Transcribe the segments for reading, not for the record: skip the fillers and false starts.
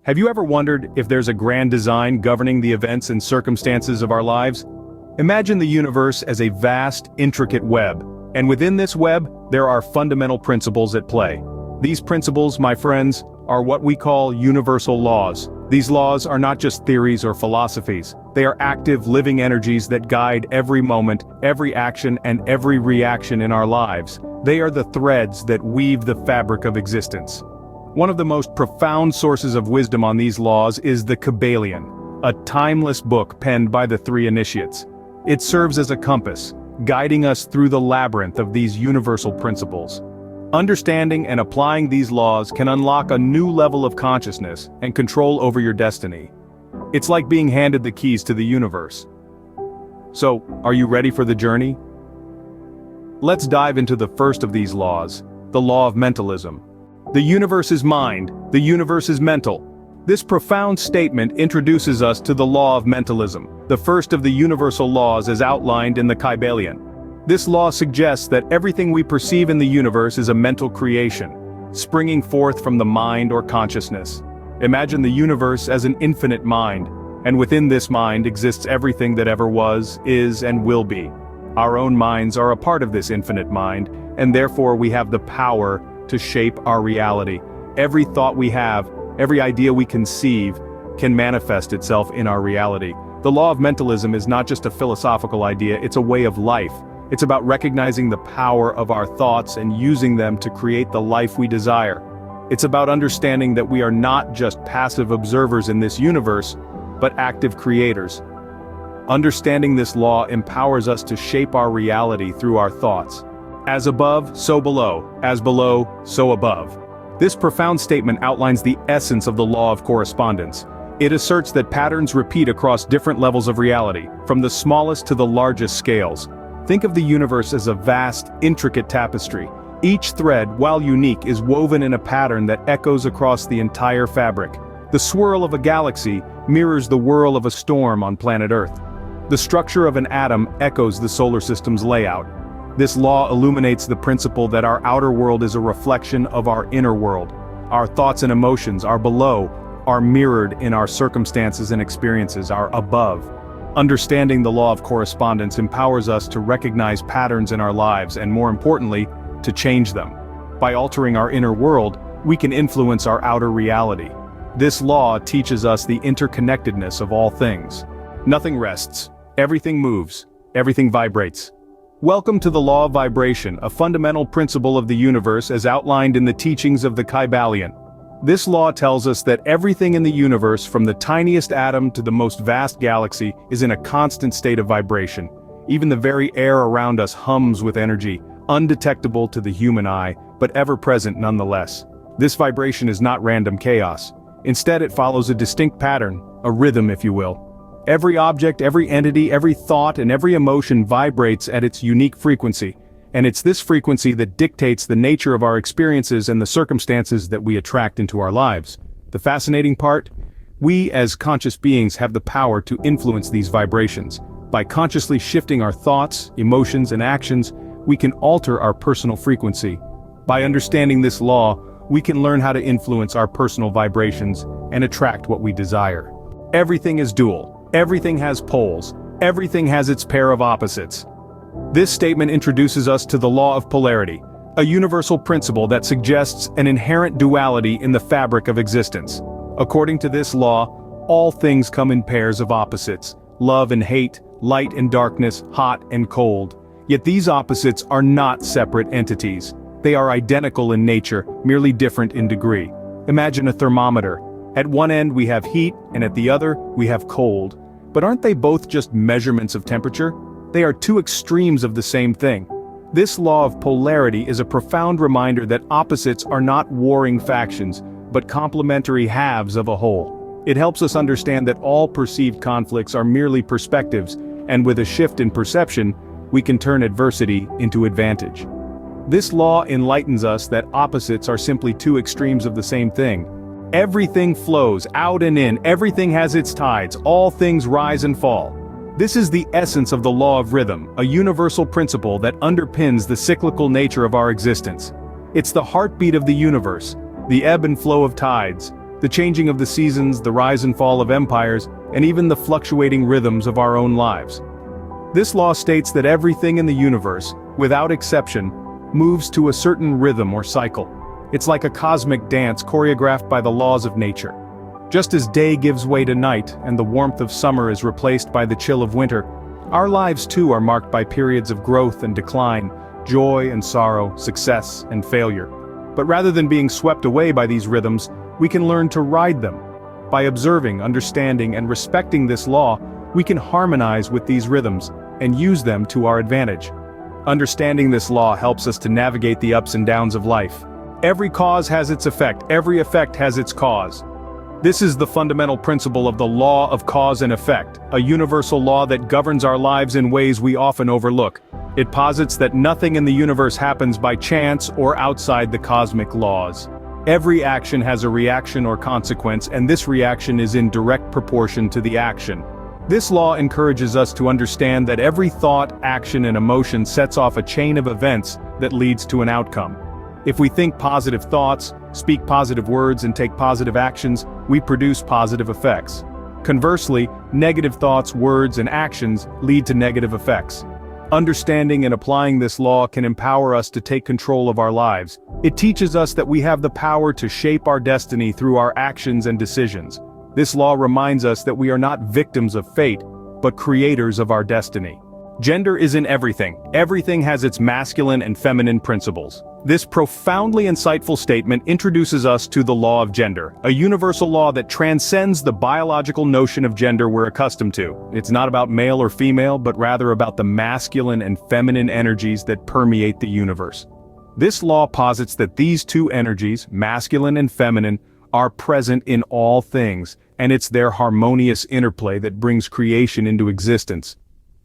Have you ever wondered if there's a grand design governing the events and circumstances of our lives? Imagine the universe as a vast, intricate web, and within this web, there are fundamental principles at play. These principles, my friends, are what we call universal laws. These laws are not just theories or philosophies. They are active, living energies that guide every moment, every action, and every reaction in our lives. They are the threads that weave the fabric of existence. One of the most profound sources of wisdom on these laws is the Kybalion, a timeless book penned by the three initiates. It serves as a compass, guiding us through the labyrinth of these universal principles. Understanding and applying these laws can unlock a new level of consciousness and control over your destiny. It's like being handed the keys to the universe. So, are you ready for the journey? Let's dive into the first of these laws, the law of mentalism. The universe is mind, the universe is mental. This profound statement introduces us to the law of mentalism, the first of the universal laws as outlined in the Kybalion. This law suggests that everything we perceive in the universe is a mental creation, springing forth from the mind or consciousness. Imagine the universe as an infinite mind, and within this mind exists everything that ever was, is, and will be. Our own minds are a part of this infinite mind, and therefore we have the power to shape our reality. Every thought we have, every idea we conceive, can manifest itself in our reality. The law of mentalism is not just a philosophical idea, it's a way of life. It's about recognizing the power of our thoughts and using them to create the life we desire. It's about understanding that we are not just passive observers in this universe, but active creators. Understanding this law empowers us to shape our reality through our thoughts. As above, so below. As below, so above. This profound statement outlines the essence of the law of correspondence. It asserts that patterns repeat across different levels of reality, from the smallest to the largest scales. Think of the universe as a vast, intricate tapestry. Each thread, while unique, is woven in a pattern that echoes across the entire fabric. The swirl of a galaxy mirrors the whirl of a storm on planet Earth. The structure of an atom echoes the solar system's layout. This law illuminates the principle that our outer world is a reflection of our inner world. Our thoughts and emotions are below, are mirrored in our circumstances and experiences are above. Understanding the law of correspondence empowers us to recognize patterns in our lives and, more importantly, to change them. By altering our inner world, we can influence our outer reality. This law teaches us the interconnectedness of all things. Nothing rests, everything moves, everything vibrates. Welcome to the law of vibration, a fundamental principle of the universe as outlined in the teachings of the Kybalion. This law tells us that everything in the universe, from the tiniest atom to the most vast galaxy, is in a constant state of vibration. Even the very air around us hums with energy, undetectable to the human eye, but ever present nonetheless. This vibration is not random chaos. Instead, it follows a distinct pattern, a rhythm if you will. Every object, every entity, every thought, and every emotion vibrates at its unique frequency, and it's this frequency that dictates the nature of our experiences and the circumstances that we attract into our lives. The fascinating part? We, as conscious beings, have the power to influence these vibrations. By consciously shifting our thoughts, emotions, and actions, we can alter our personal frequency. By understanding this law, we can learn how to influence our personal vibrations and attract what we desire. Everything is dual. Everything has poles. Everything has its pair of opposites. This statement introduces us to the law of polarity, a universal principle that suggests an inherent duality in the fabric of existence. According to this law, all things come in pairs of opposites: love and hate, light and darkness, hot and cold. Yet these opposites are not separate entities. They are identical in nature, merely different in degree. Imagine a thermometer. At one end we have heat, and at the other we have cold. But aren't they both just measurements of temperature? They are two extremes of the same thing. This law of polarity is a profound reminder that opposites are not warring factions, but complementary halves of a whole. It helps us understand that all perceived conflicts are merely perspectives, and with a shift in perception, we can turn adversity into advantage. This law enlightens us that opposites are simply two extremes of the same thing. Everything flows out and in, everything has its tides, all things rise and fall. This is the essence of the law of rhythm, a universal principle that underpins the cyclical nature of our existence. It's the heartbeat of the universe, the ebb and flow of tides, the changing of the seasons, the rise and fall of empires, and even the fluctuating rhythms of our own lives. This law states that everything in the universe, without exception, moves to a certain rhythm or cycle. It's like a cosmic dance choreographed by the laws of nature. Just as day gives way to night and the warmth of summer is replaced by the chill of winter, our lives too are marked by periods of growth and decline, joy and sorrow, success and failure. But rather than being swept away by these rhythms, we can learn to ride them. By observing, understanding, and respecting this law, we can harmonize with these rhythms and use them to our advantage. Understanding this law helps us to navigate the ups and downs of life. Every cause has its effect, every effect has its cause. This is the fundamental principle of the law of cause and effect, a universal law that governs our lives in ways we often overlook. It posits that nothing in the universe happens by chance or outside the cosmic laws. Every action has a reaction or consequence, and this reaction is in direct proportion to the action. This law encourages us to understand that every thought, action, and emotion sets off a chain of events that leads to an outcome. If we think positive thoughts, speak positive words, and take positive actions, we produce positive effects. Conversely, negative thoughts, words, and actions lead to negative effects. Understanding and applying this law can empower us to take control of our lives. It teaches us that we have the power to shape our destiny through our actions and decisions. This law reminds us that we are not victims of fate, but creators of our destiny. Gender is in everything. Everything has its masculine and feminine principles. This profoundly insightful statement introduces us to the law of gender, a universal law that transcends the biological notion of gender we're accustomed to. It's not about male or female, but rather about the masculine and feminine energies that permeate the universe. This law posits that these two energies, masculine and feminine, are present in all things, and it's their harmonious interplay that brings creation into existence.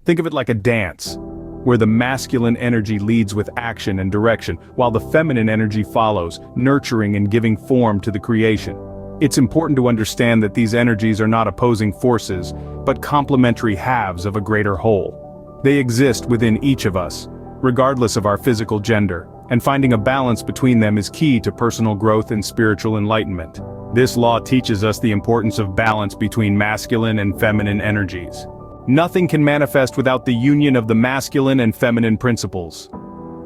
Think of it like a dance, where the masculine energy leads with action and direction, while the feminine energy follows, nurturing and giving form to the creation. It's important to understand that these energies are not opposing forces, but complementary halves of a greater whole. They exist within each of us, regardless of our physical gender, and finding a balance between them is key to personal growth and spiritual enlightenment. This law teaches us the importance of balance between masculine and feminine energies. Nothing can manifest without the union of the masculine and feminine principles.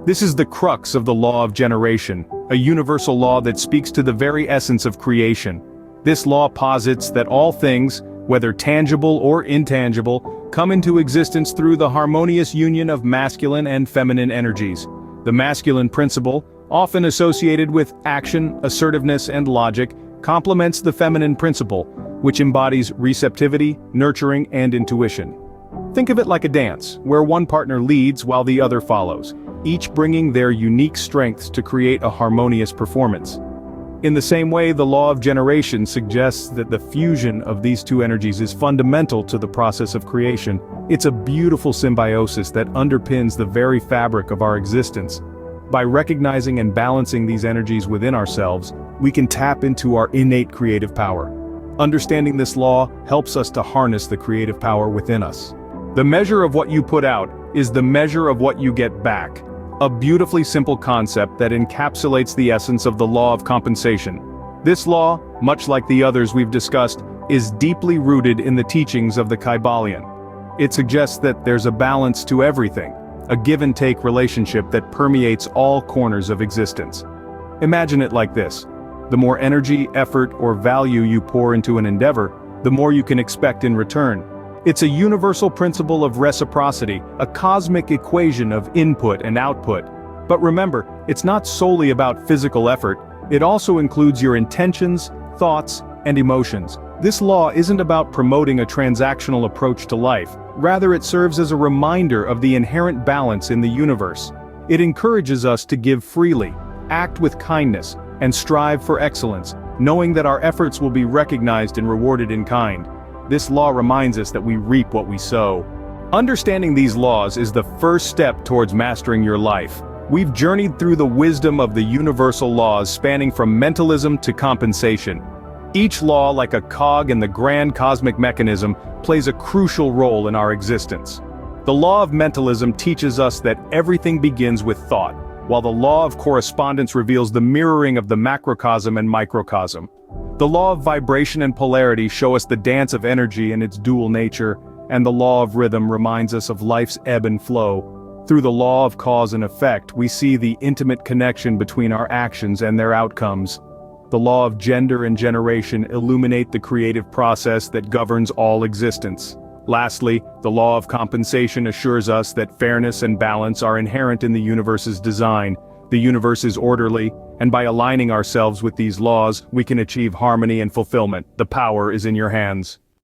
This is the crux of the law of generation, a universal law that speaks to the very essence of creation. This law posits that all things, whether tangible or intangible, come into existence through the harmonious union of masculine and feminine energies. The masculine principle, often associated with action, assertiveness, and logic, complements the feminine principle, which embodies receptivity, nurturing, and intuition. Think of it like a dance, where one partner leads while the other follows, each bringing their unique strengths to create a harmonious performance. In the same way, the law of generation suggests that the fusion of these two energies is fundamental to the process of creation. It's a beautiful symbiosis that underpins the very fabric of our existence. By recognizing and balancing these energies within ourselves, we can tap into our innate creative power. Understanding this law helps us to harness the creative power within us. The measure of what you put out is the measure of what you get back. A beautifully simple concept that encapsulates the essence of the law of compensation. This law, much like the others we've discussed, is deeply rooted in the teachings of the Kybalion. It suggests that there's a balance to everything, a give-and-take relationship that permeates all corners of existence. Imagine it like this. The more energy, effort, or value you pour into an endeavor, the more you can expect in return. It's a universal principle of reciprocity, a cosmic equation of input and output. But remember, it's not solely about physical effort, it also includes your intentions, thoughts, and emotions. This law isn't about promoting a transactional approach to life, rather it serves as a reminder of the inherent balance in the universe. It encourages us to give freely, act with kindness, and strive for excellence, knowing that our efforts will be recognized and rewarded in kind. This law reminds us that we reap what we sow. Understanding these laws is the first step towards mastering your life. We've journeyed through the wisdom of the universal laws spanning from mentalism to compensation. Each law, like a cog in the grand cosmic mechanism, plays a crucial role in our existence. The law of mentalism teaches us that everything begins with thought, while the law of correspondence reveals the mirroring of the macrocosm and microcosm. The The law of vibration and polarity show us the dance of energy and its dual nature, and the law of rhythm reminds us of life's ebb and flow. Through the law of cause and effect, we see the intimate connection between our actions and their outcomes. The law of gender and generation illuminate the creative process that governs all existence. Lastly, the law of compensation assures us that fairness and balance are inherent in the universe's design. The universe is orderly, and by aligning ourselves with these laws, we can achieve harmony and fulfillment. The power is in your hands.